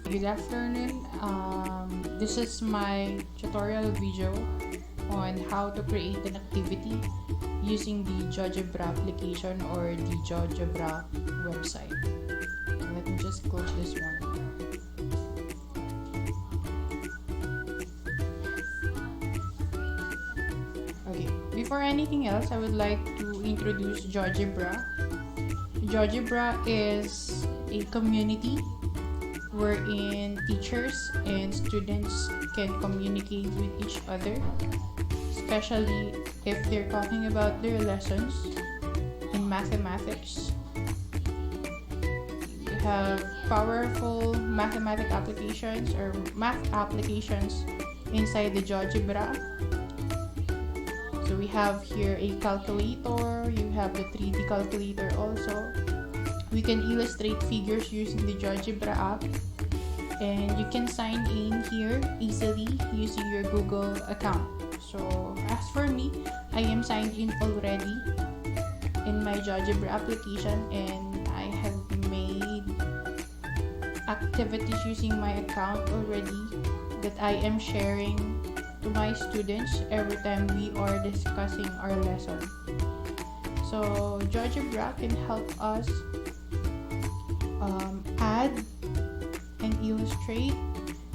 Good afternoon. This is my tutorial video on how to create an activity using the Geogebra application or the Geogebra website. Let me just close this one. Okay, before anything else, I would like to introduce Geogebra. Geogebra is a community wherein teachers and students can communicate with each other, especially if they're talking about their lessons in mathematics. We have powerful mathematic applications or math applications inside the Geogebra. So we have here a calculator, you have the 3D calculator also. We can illustrate figures using the Geogebra app, and you can sign in here easily using your Google account. So as for me, I am signed in already in my Geogebra application, and I have made activities using my account already that I am sharing to my students every time we are discussing our lesson. So Geogebra can help us add and illustrate,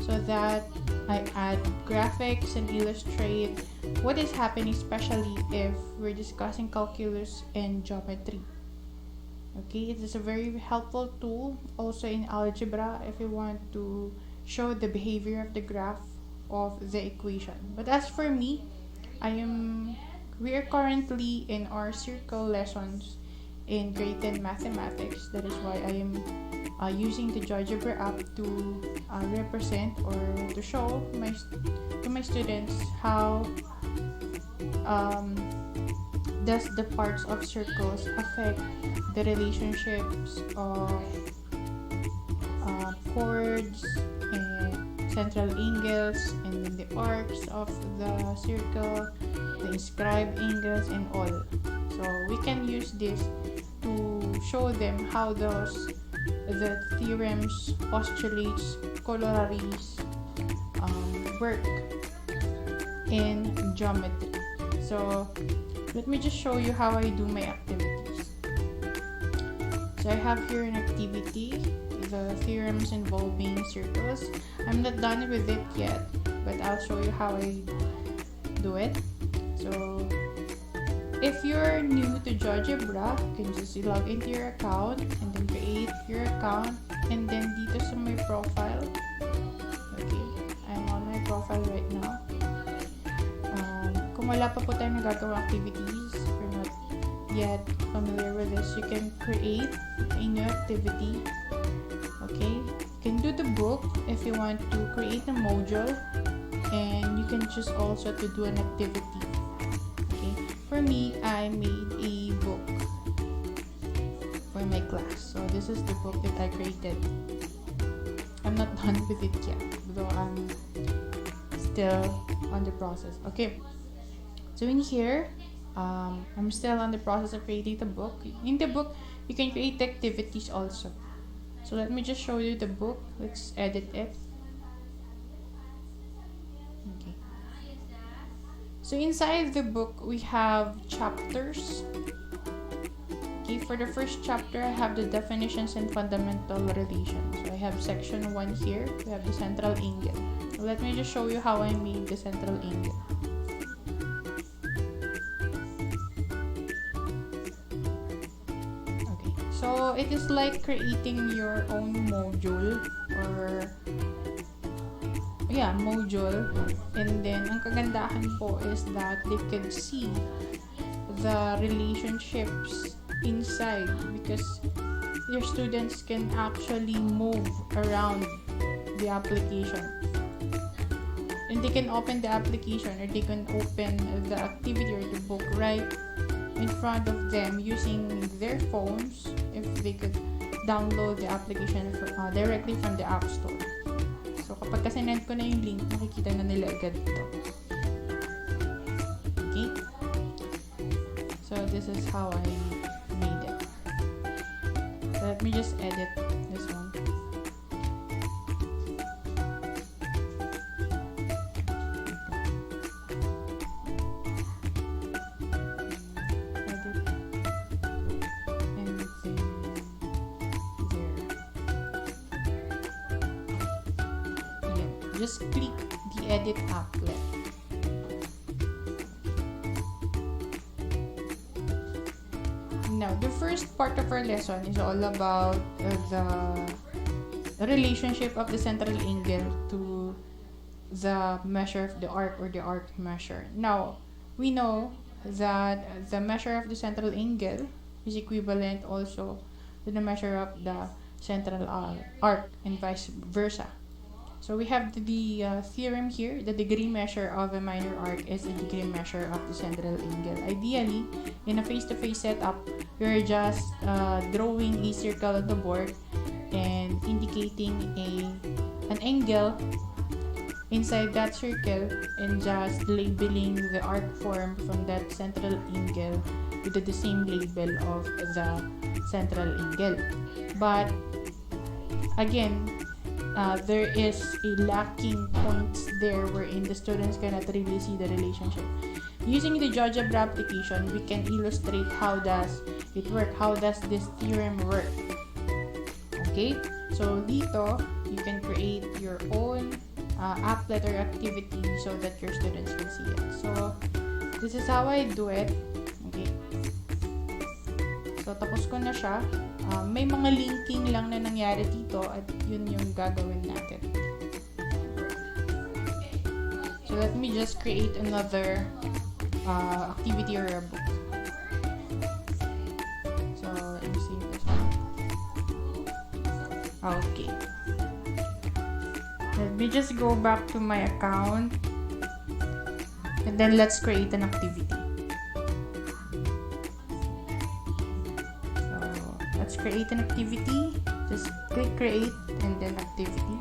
so that I add graphics and illustrate what is happening, especially if we're discussing calculus and geometry. Okay, it is a very helpful tool also in algebra if you want to show the behavior of the graph of the equation. But as for me, we are currently in our circle lessons in grade 10 mathematics. That is why I am using the Geogebra app to represent or to show to my students how does the parts of circles affect the relationships of chords and central angles, and then the arcs of the circle, the inscribed angles, and all. So we can use this to show them how the theorems, postulates, corollaries work in geometry. So let me just show you how I do my activities. So I have here an activity, the theorems involving circles. I'm not done with it yet, but I'll show you how I do it. So if you're new to Geogebra, you can just log into your account and then create your account, and then dito sa my profile. Okay, I'm on my profile right now. Kung wala pa po tayong nagagawa activities, if you're not yet familiar with this, you can create a new activity. Okay, you can do the book if you want to create a module, and you can choose also to do an activity. For me, I made a book for my class. So this is the book that I created. I'm not done with it yet, though I'm still on the process. Okay, so in here, I'm still on the process of creating the book. In the book, you can create activities also. So let me just show you the book. Let's edit it. Okay. So inside the book, we have chapters. Okay, for the first chapter, I have the definitions and fundamental relations. So I have section 1 here. We have the central angle. So let me just show you how I made the central angle. Okay, so it is like creating your own module or module, and then ang kagandahan po is that they can see the relationships inside, because your students can actually move around the application, and they can open the application, or they can open the activity or the book right in front of them using their phones if they could download the application directly from the App Store. So kapag sinend ko na yung link, makikita na nila agad ito. Okay? So this is how I made it. So let me just edit this one. just click the edit applet. Now, the first part of our lesson is all about the relationship of the central angle to the measure of the arc or the arc measure. Now, we know that the measure of the central angle is equivalent also to the measure of the central arc and vice versa. So we have the theorem here. The degree measure of a minor arc is the degree measure of the central angle. Ideally, in a face-to-face setup, you're just drawing a circle on the board and indicating an angle inside that circle and just labeling the arc form from that central angle with the same label of the central angle. But again, there is a lacking points there wherein the students cannot really see the relationship. Using the Geogebra application, we can illustrate how does it work, how does this theorem work. Okay, so dito, you can create your own applet or activity so that your students can see it. So, this is how I do it. Okay. So, tapos ko na siya. May mga linking lang na nangyari dito at yun yung gagawin natin. So, let me just create another activity or a book. So, let me see this one. Okay. Let me just go back to my account and then let's create an activity. So, let's create an activity. Just click create and then activity.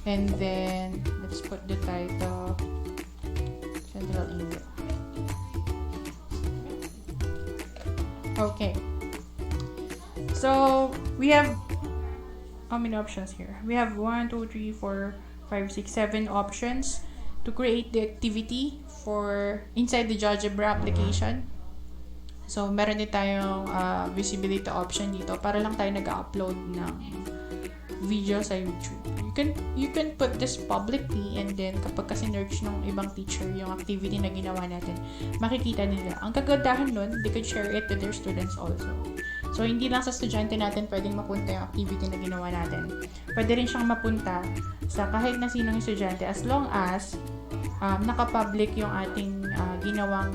And then, let's put the title Central Angle. Okay. So, we have how many options here? We have 1, 2, 3, 4, 5, 6, 7 options to create the activity for inside the Geogebra application. So, meron din tayong visibility option dito para lang tayo nag-upload ng video sa YouTube. You can put this publicly and then kapag kasi search ng ibang teacher yung activity na ginawa natin, makikita nila. Ang kagandahan nun, they could share it to their students also. So, hindi lang sa estudyante natin pwedeng mapunta yung activity na ginawa natin. Pwede rin siyang mapunta sa kahit na sinong estudyante as long as nakapublic yung ating ginawang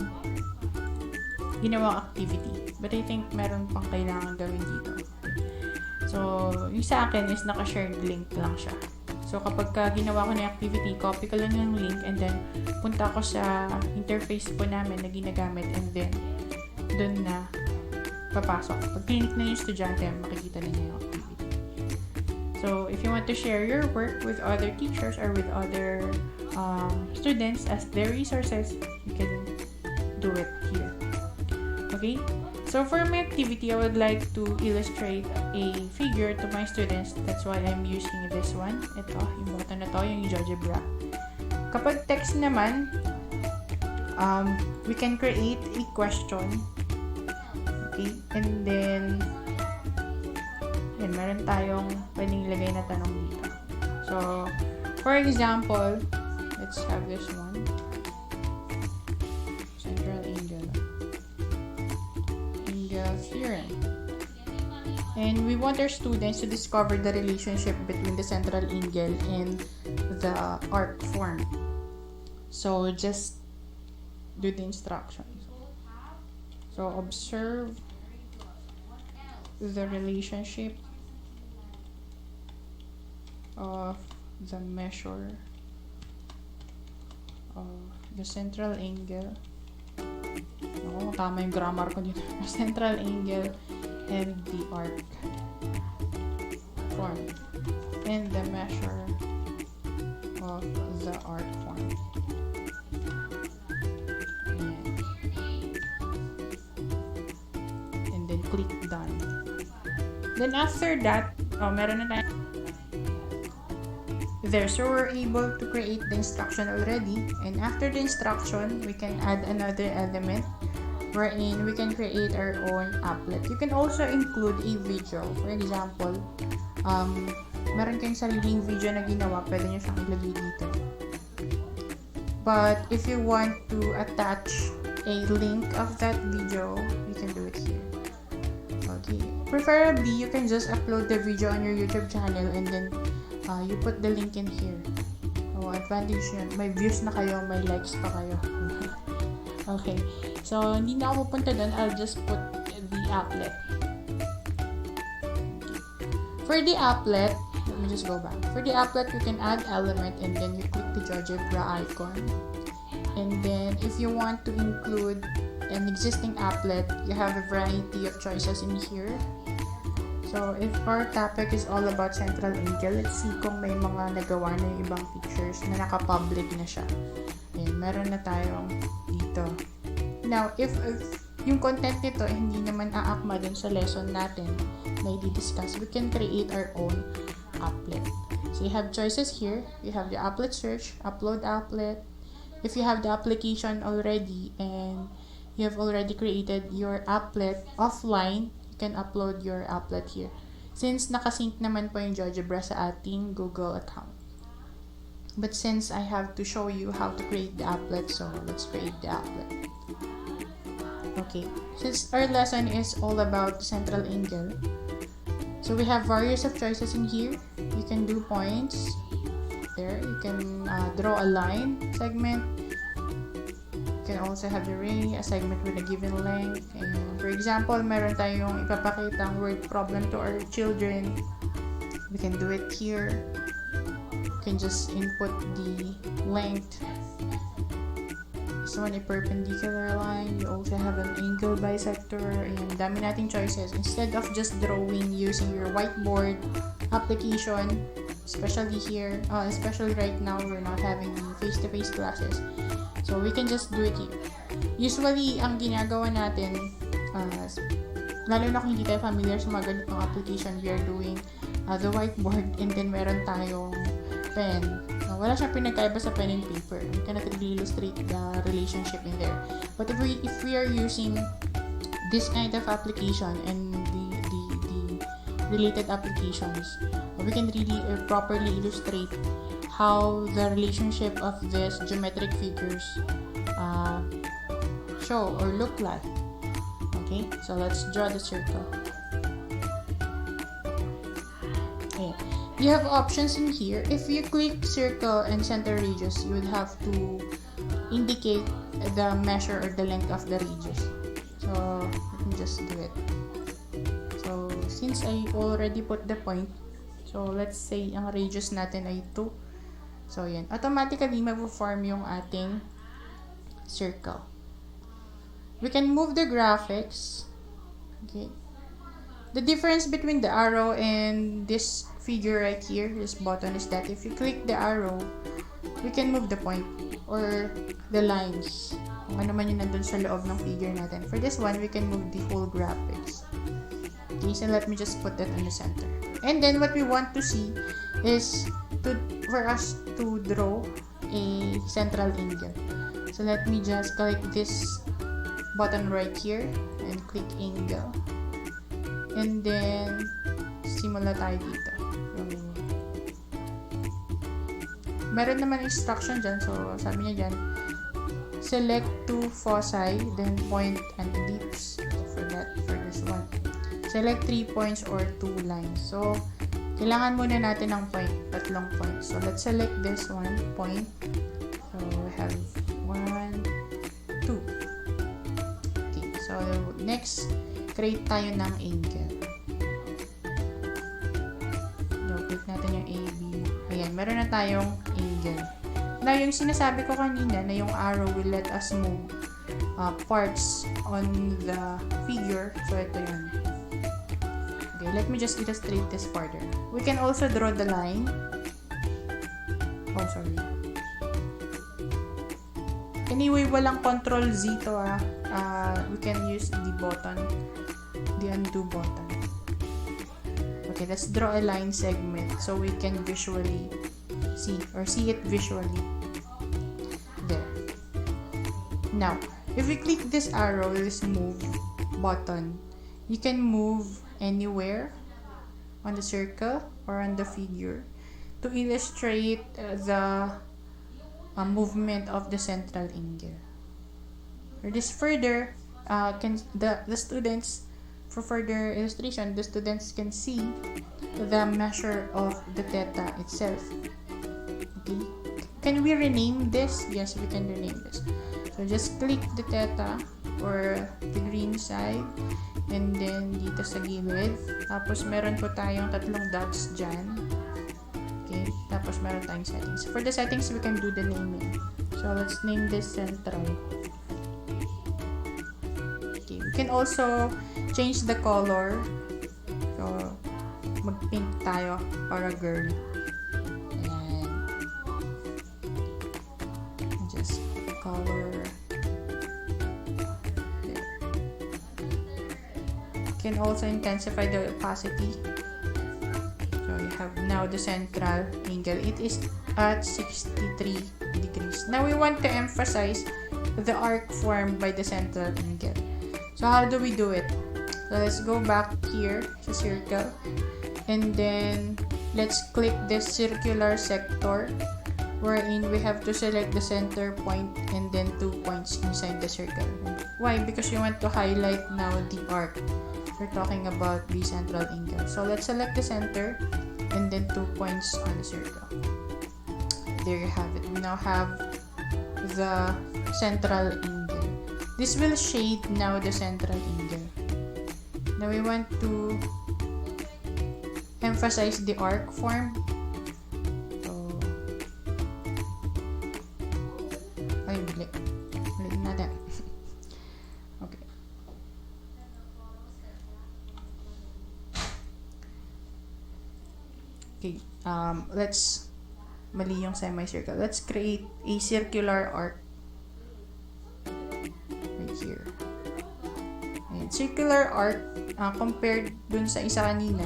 activity. But I think meron pang kailangan gawin dito. So, yung sa akin is naka-shared link lang siya. So, kapag ginawa ko na yung activity, copy ko lang yung link and then punta ko sa interface po namin na ginagamit and then dun na papasok. Pag clinic na yung estudyante, makikita na niya yung activity. So, if you want to share your work with other teachers or with other students as their resources, you can do it here. Okay? So, for my activity, I would like to illustrate a figure to my students. That's why I'm using this one. Ito, yung button na to, yung Geogebra. Kapag text naman, we can create a question. Okay? And then, meron tayong pwedeng ilagay na tanong dito. So, for example, let's have this one. Central angle theorem. And we want our students to discover the relationship between the central angle and the arc form. So, just do the instructions. So, observe the relationship of the measure of the central angle. Oo, tama yung grammar ko dito. Central angle and the arc form. And the measure of the arc form. And then click done. Then after that, meron na tayo there. So we're able to create the instruction already. And after the instruction, we can add another element wherein we can create our own applet. You can also include a video. For example, meron kayong sariling video na ginawa, pwede nyo siyang ilagay dito. But if you want to attach a link of that video, you can do it here. Okay. Preferably, you can just upload the video on your YouTube channel and then you put the link in here. Oh, advantage yun. May views na kayo, may likes pa kayo. Okay. So, hindi na ako pupunta doon. I'll just put the applet. For the applet, let me just go back. For the applet, you can add element and then you click the Geogebra icon. And then, if you want to include an existing applet, you have a variety of choices in here. So, if our topic is all about central angle, let's see kung may mga nagawa na yung ibang pictures na naka-public na siya. Ayan, meron na tayong dito. Now, if yung content nito hindi naman aakma dun sa lesson natin na i-discuss, we can create our own applet. So, you have choices here. You have the applet search, upload applet. If you have the application already and you have already created your applet offline, you can upload your applet here. Since nakasync naman po yung Geogebra sa ating Google account. But since I have to show you how to create the applet, so let's create the applet. Okay, since our lesson is all about central angle, so we have various of choices in here. You can do points. There, you can draw a line segment. You can also have the ray, a segment with a given length. And for example, meron tayong ipapakitang word problem to our children. We can do it here. You can just input the length. This one, a perpendicular line. You also have an angle bisector. Ayan, dami nating choices. Instead of just drawing using your whiteboard application, especially here, especially right now, we're not having face-to-face classes. So, we can just do it here. Usually, ang ginagawa natin, lalo na kung hindi tayo familiar sa mga ganitong application, we are doing the whiteboard and then meron tayong pen. Wala siyang pinagkaiba sa pen and paper. We cannot really illustrate the relationship in there. But if we are using this kind of application and the related applications, we can really properly illustrate how the relationship of these geometric figures show or look like. Okay, so let's draw the circle. Okay. You have options in here. If you click circle and center radius, you would have to indicate the measure or the length of the radius. So, let me just do it. So, since I already put the point, so let's say ang radius natin ay 2. So, yan. Automatically, mag-form yung ating circle. We can move the graphics. Okay. The difference between the arrow and this figure right here, this button, is that if you click the arrow, we can move the point or the lines. Kung ano man yun nandun sa loob ng figure natin. For this one, we can move the whole graphics. Okay, so let me just put that in the center. And then what we want to see is for us to draw a central angle. So let me just click this button right here and click angle. And then, simula tayo dito. Meron naman instruction dyan. So, sabi niya dyan, select 2 foci, then point and ellipse. For this one. Select 3 points or 2 lines. So, kailangan muna natin ng point. 3 points. So, let's select this one, point. So, we have 1, 2. Okay. So, next, create tayo ng angle. Click natin yung AB. Ayan, meron na tayong angle. Now, yung sinasabi ko kanina na yung arrow will let us move parts on the figure. So, ito yun. Okay, let me just illustrate this further. We can also draw the line. Oh, sorry. Anyway, walang Control Z to we can use the button, the undo button. Okay, let's draw a line segment so we can visually see it visually. There. Now, if we click this arrow, this move button, you can move anywhere on the circle. or on the figure to illustrate the movement of the central angle. For this further, the students, for further illustration, the students can see the measure of the theta itself. Okay, can we rename this? Yes, we can rename this. So just click the theta or the green side, and then dito sa gilid. Tapos meron po tayong tatlong dots dyan. Okay, tapos meron tayong settings. For the settings, we can do the naming. So let's name this central. Okay, we can also change the color. So mag-pink tayo para girl. And just color. There. You can also intensify the opacity. So you have now the central angle. It is at 63 degrees. Now we want to emphasize the arc formed by the central angle. So how do we do it? So let's go back here to circle, and then let's click this circular sector, wherein we have to select the center point and then 2 points inside the circle. Why? Because you want to highlight now the arc. We're talking about the central angle. So let's select the center and then 2 points on the circle. There you have it. We now have the central angle. This will shade now the central angle. Now we want to emphasize the arc form. So, ay, mali. Mali natin. Okay. Okay, let's, mali yung semicircle. Let's create a circular arc right here. Ayan, circular arc, compared dun sa isa kanina,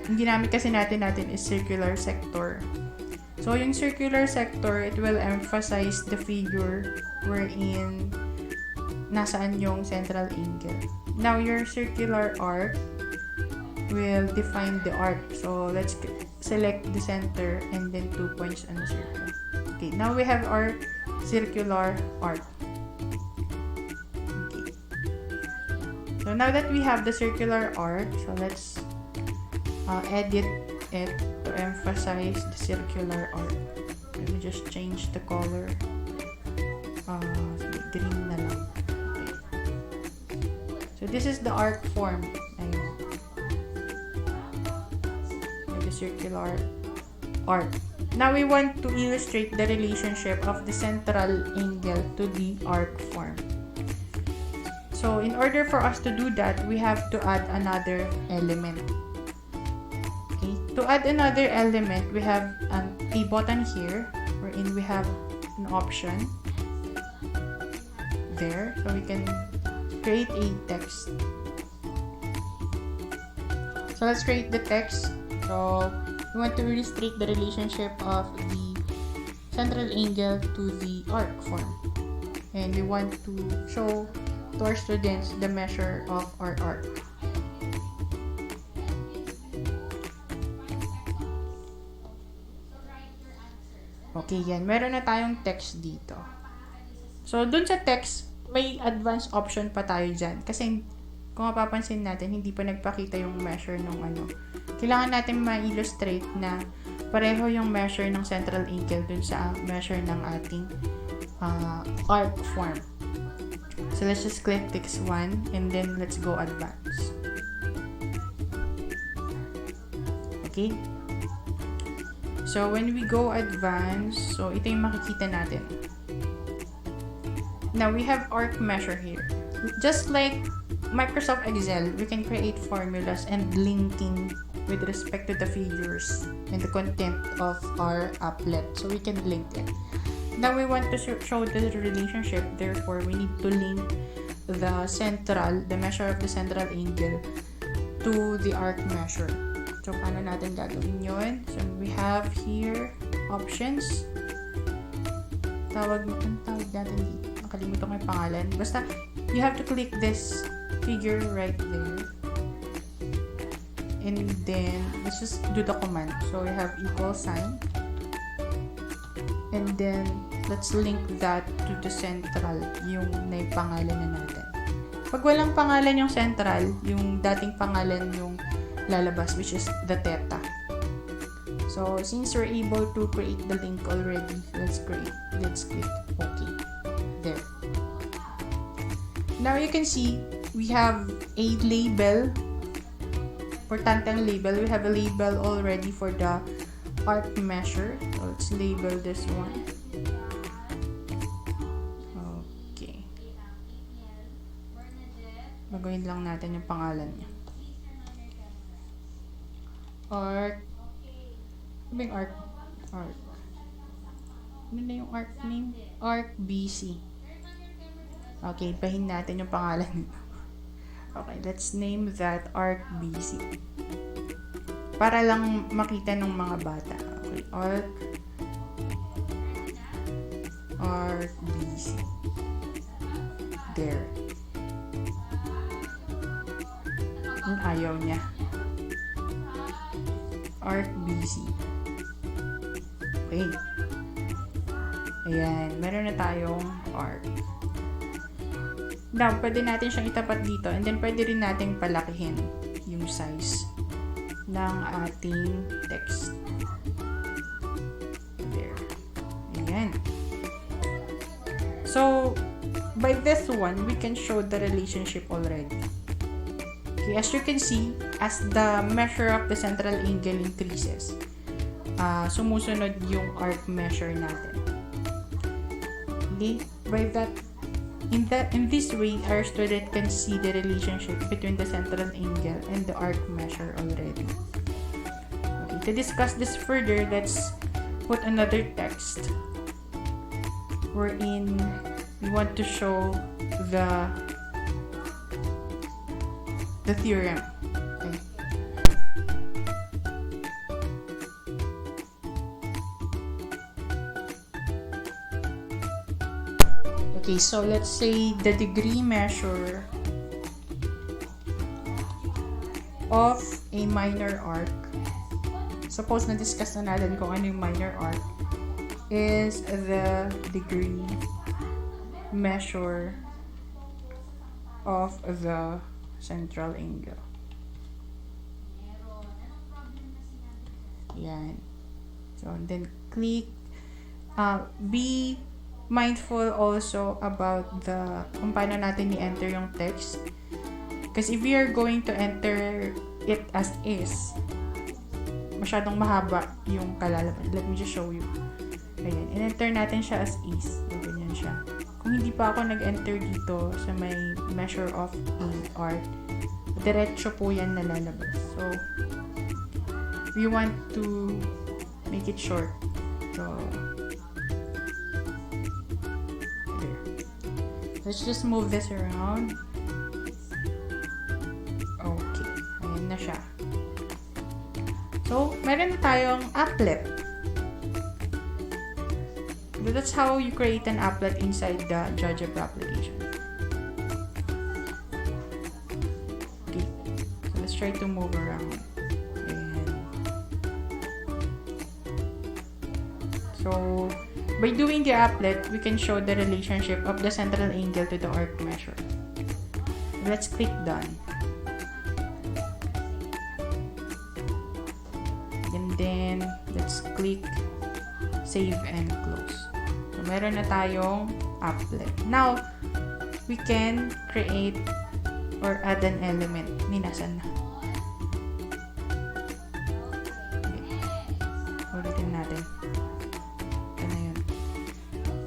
yung ginamit kasi natin is circular sector. So, yung circular sector, it will emphasize the figure wherein nasaan yung central angle. Now, your circular arc will define the arc. So, let's select the center and then 2 points on the circle. Okay, now we have our circular arc. Okay. So, now that we have the circular arc, so let's edit it to emphasize the circular arc. Let me just change the color. Green na lang. Okay. So, this is the arc form. Ayun. The circular arc. Now, we want to illustrate the relationship of the central angle to the arc form. So, in order for us to do that, we have to add another element. Okay. To add another element, we have a button here wherein we have an option there. So, we can create a text. So, let's create the text. So, we want to illustrate the relationship of the central angle to the arc form. And we want to show to our students the measure of our arc. Okay, yan. Meron na tayong text dito. So, dun sa text, may advanced option pa tayo dyan. Kasi, kung mapapansin natin, hindi pa nagpakita yung measure ng ano. Kailangan natin ma-illustrate na pareho yung measure ng central angle dun sa measure ng ating arc form. So, let's just click text 1 and then let's go advance. Okay? So, when we go advance, so ito yung makikita natin. Now, we have arc measure here. Just like Microsoft Excel, we can create formulas and linking with respect to the figures and the content of our applet. So, we can link it. Now, we want to show the relationship. Therefore, we need to link the measure of the central angle to the arc measure. So, paano natin gagawin yun? So, we have here options. Anong tawag natin dito? Nakalimutan ko yung pangalan. Basta, you have to click this figure right there. And then, let's just do the command. So, we have equal sign. And then, let's link that to the central, yung naipangalan na natin. Pag walang pangalan yung central, yung dating pangalan yung lalabas, which is the theta. So, since we're able to create the link already, let's click OK. There. Now, you can see, we have a label. Importante ang label. We have a label already for the arc measure. So, let's label this one. Okay. Baguhin lang natin yung pangalan niya. Arc. Ano ba yung arc? Arc. Ano na yung arc name? Arc BC. Okay, pahin natin yung pangalan nito. Okay, let's name that Arc BC. Para lang makita ng mga bata. Okay, Arc BC. There. Ayaw niya. Arc BC. Okay. Ayan, meron na tayong arc. Now, pwede natin siyang itapat dito and then pwede rin natin palakihin yung size ng ating text. There. Ayan. So, by this one, we can show the relationship already. Okay, as you can see, as the measure of the central angle increases, sumusunod yung arc measure natin. Okay, by that, in this way, our student can see the relationship between the central angle and the arc measure already. Okay, to discuss this further, let's put another text wherein we want to show the theorem. Okay. Okay, so let's say the degree measure of a minor arc. Suppose na-discuss na natin kung ano yung minor arc is the degree measure of the central angle. Yan. So, then click. Be mindful also about kung paano natin i-enter yung text. Because if we are going to enter it as is, masyadong mahaba yung kalalaman. Let me just show you. Ayan. In-enter natin siya as is. So, ganyan siya. Kung hindi pa ako nag-enter dito sa may measure of a arc, diretso po yan nalalabas. So, we want to make it short. So, there. Let's just move this around. Okay. Ayan na siya. So, meron tayong applet. That's how you create an applet inside the Geogebra application. Okay. So, let's try to move around. So, by doing the applet, we can show the relationship of the central angle to the arc measure. Let's click done. And then, let's click save and close. So, meron na tayong applet. Now, we can create or add an element. Minasan na. Okay. Ulitin natin.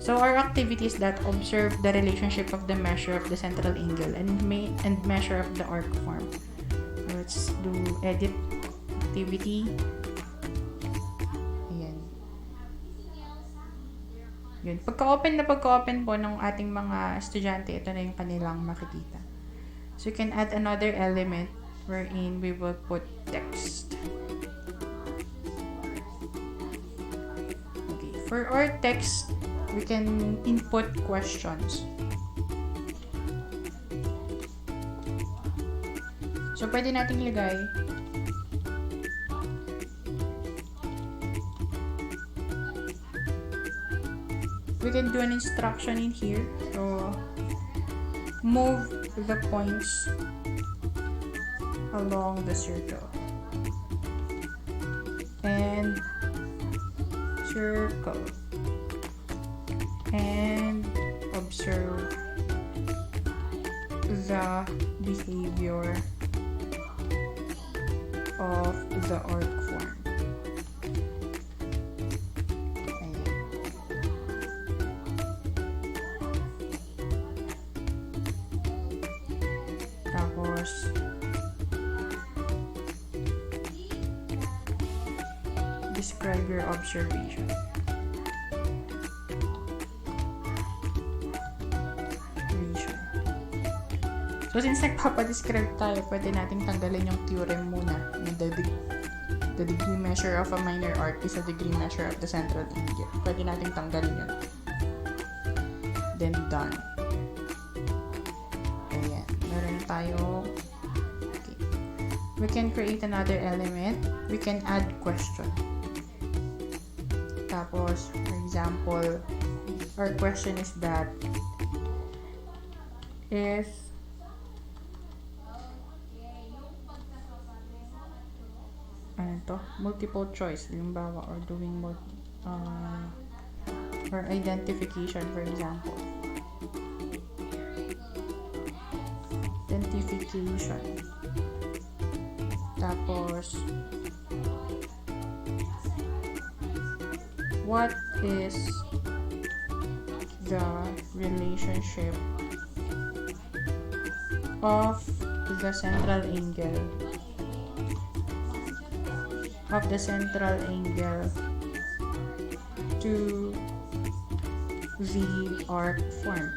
So, our activities that observe the relationship of the measure of the central angle and measure of the arc form. So, let's do edit activity. Ayan. Yun. Pagka-open po ng ating mga estudyante, ito na yung kanilang makikita. So, you can add another element wherein we will put text. Okay. For our text, we can input questions. So, pwede nating ilagay we can do an instruction in here. So move the points along the circle and circle and observe the behavior of the arc form. Tapos describe your observation. So, since nagpapadescribe tayo, pwede natin tanggalin yung theorem muna. The degree measure of a minor arc is a degree measure of the central angle. Pwede natin tanggalin yun. Then, done. Ayan. Meron tayo. Okay. We can create another element. We can add question. Tapos, for example, our question is that if multiple choice, halimbawa, or doing or identification, for example. Identification. Tapos, what is the relationship of the central angle to the arc form?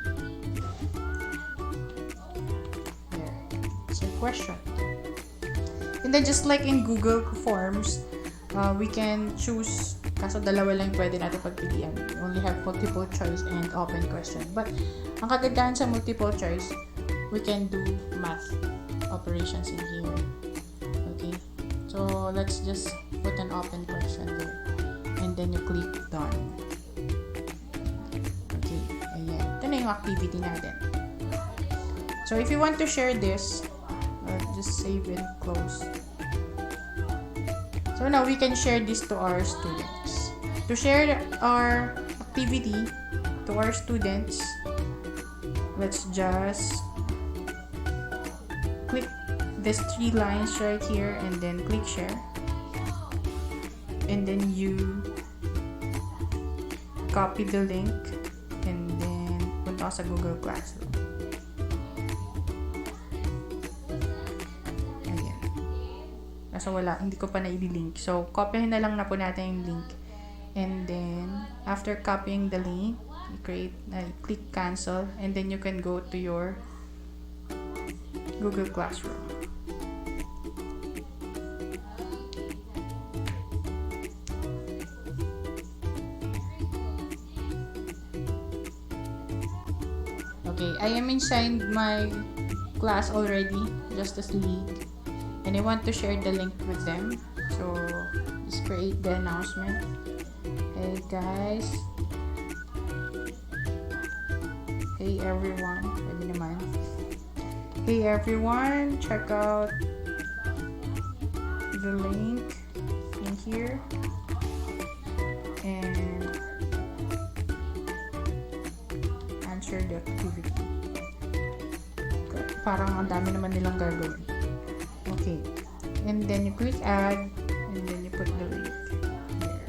There. It's a question. And then just like in Google Forms, we can choose, kaso dalawa lang pwede natin pagpilian. We only have multiple choice and open question. But ang kagandahan sa multiple choice, we can do math operations in here. Okay? So, let's just put an open question there. And then you click done. Okay, ayan. Ito na yung activity natin. So, if you want to share this, just save and close. So, now we can share this to our students. To share our activity to our students, let's just click these 3 lines right here and then click share. And then you copy the link and then punta ka sa Google Classroom. Ayan. Kaso wala, hindi ko pa na-i-link. So, copyhin na lang na po natin yung link. And then, after copying the link, you click cancel and then you can go to your Google Classroom. Okay, I am inside my class already, Justice League, and I want to share the link with them. So, just create the announcement. Hey guys. Hey everyone. Pwede naman. Hey everyone, check out the link in here. And answer the activity. Parang ang dami naman nilang gagawin. Okay. And then you click add and then you put the link there.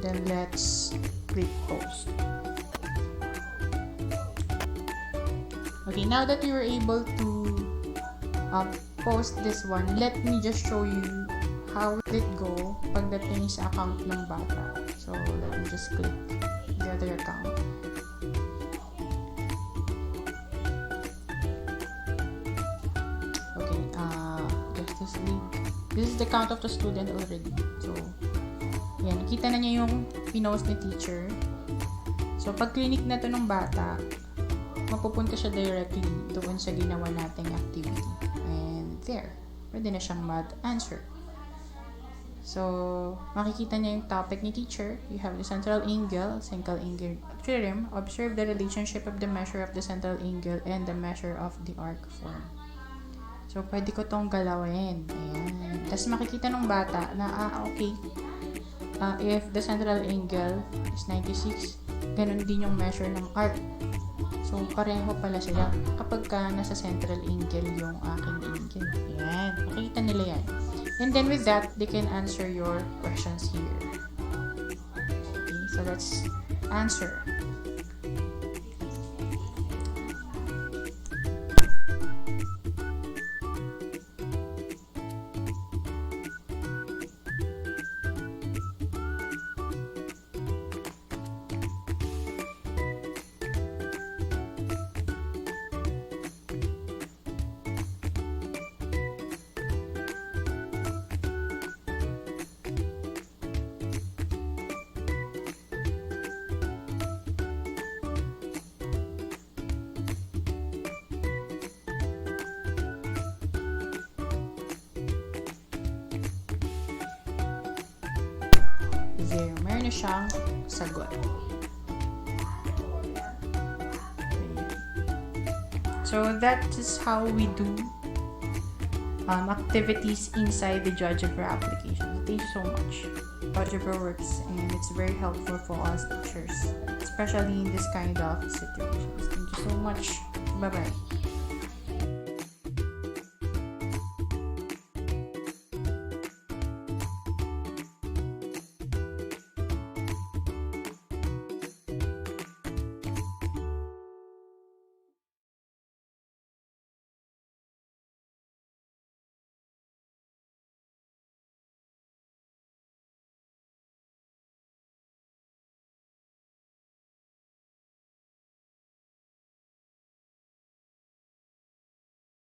Then let's click post. Okay, now that you were able to post this one, let me just show you how will it go pagdating sa account ng bata. So, let me just click the other account. Okay, Justice League. This is the account of the student already. So, yan. Kita na niya yung pinost ni teacher. So, pag clinic na to ng bata, mapupunta siya directly doon sa ginawa nating activity. And there. pwede na siyang mag-answer. So, makikita niya yung topic ni teacher. You have the central angle, single angle theorem. Observe the relationship of the measure of the central angle and the measure of the arc form. So, pwede ko tong galawin. Ayan. Tapos makikita ng bata na, okay. If the central angle is 96, ganun din yung measure ng arc. So, pareho pala sila kapag ka nasa central angle yung aking angle. Ayan. Makikita nila yan. And then with that, they can answer your questions here. Okay, so let's answer. There, meron na siyang sagot. So that is how we do activities inside the Geogebra application. Thank you so much. Geogebra works and it's very helpful for us teachers, especially in this kind of situations. Thank you so much. Bye-bye.